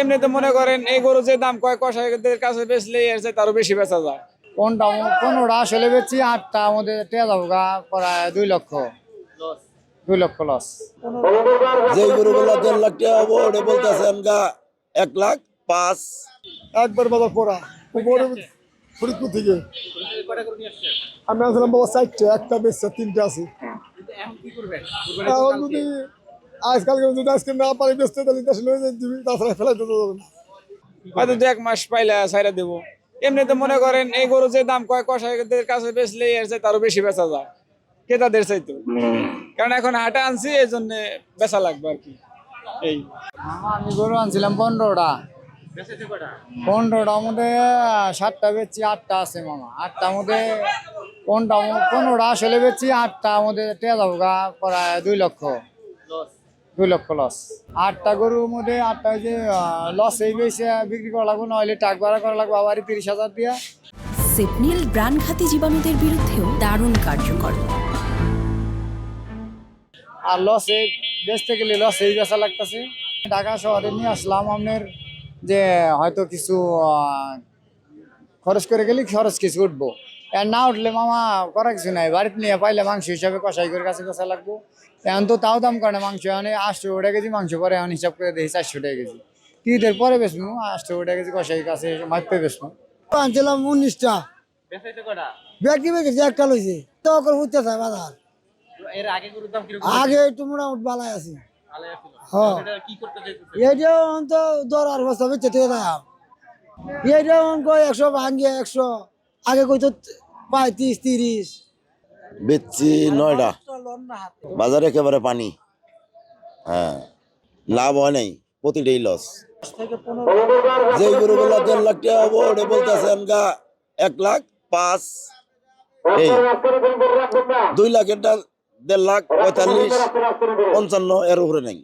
এমনিতে মনে করেন এই গরু যে দাম কয় কসাইদের কাছে বেচলে এর চেয়ে তারও বেশি বেচা যায়। কোনটা 15টা আসলে বেচছি, 8টা আমাদের টেয়া যাবো গা প্রায় 2 লক্ষ, 2 লক্ষ লস। যে গরুগুলা 1.5 লাখ টাকা হবো ওটা বলতেছেন গা 1,05,000। একবার বাবা পড়া ফরিদপুর থেকে আমি আসলাম বাবা 4টে, একটা বেচছে, 3টে আছে। এখন যদি আজকালকে যদি আজকে না পারি বেচতে তাহলে দেশে লয়ে দিবি, তাছাড়া ফেলাইতে তো যাবে না। হয়তো 1 মাস পাইলে ছাইরা দেবো। এমনিতে মনে করেন এই গরু যে দাম কয় কসাইদের কাছে বেচলে এর চেয়ে তারও বেশি বেচা যায় ক্রেতাদের চাইতে। কারণ এখন হাটে আনছি এই জন্য বেচা লাগবে আর কি। এই আমি গরু আনছিলাম 15টা, 15টার মধ্যে 7টা বেচছি, 8টা আছে মামা। 8টার মধ্যে 15টা আসলে বেচছি, 8টা আমাদের টেয়া যাবো গা প্রায় 2 লক্ষ, 2 লক্ষ লস। 8টা গরুর মধ্যে 8টা যে লস এই বেশি বিক্রি করা লাগবে, নইলে টাক ভাড়া করা লাগবে আবার 30,000 দিয়া। সেপনিল প্রাণঘাতী জীবাণুদের বিরুদ্ধেও দারুণ কার্যকর। আর লসে বেচতে গেলে লসেই বেচা লাগতেছে। ঢাকা শহরে নিয়ে আসলাম আপনার, যে হয়তো কিছু খরচ করে গেলে খরচ কিছু উঠবো, আর না উঠলে মামা করা কিছু নাই। বাড়িতে নিয়ে পাইলে মাংস হিসাবে কষাই করে কাছে বেচা লাগবো। এখন তো তাও দাম করে মাংস, এখন 800 টাকা কেজি মাংস পরে এখন হিসাব করে দেখি 400 টাকা কেজি। ঈদের পরে বেচবো 800 টাকা কেজি কষাই কাছে মাপে বেচবো। আনছিলাম 19টা, ব্যাগটি বেঁচেছে, একটা লইছে তো হচ্ছে বাজার। আগে একটু মোটামুটি বালাই আছি। হ্যাঁ, এইটাও তো দর আর বস্তা বেঁচে থেকে দাম। এইটাও কয় 100 ভাঙ্গিয়ে 100, আগে কইতো 35-30। বেচছি 9টা, বাজারে একেবারে পানি। হ্যাঁ, লাভ হয় নাই, প্রতিটাই লস। যে গরুগুলা 1.5 লাখ টাকা হবো ওটা বলতেছেন গা 1,05,000। এই 2 লাখেরটা 1.5 লাখ, 45, 55 এর উপরে নাই।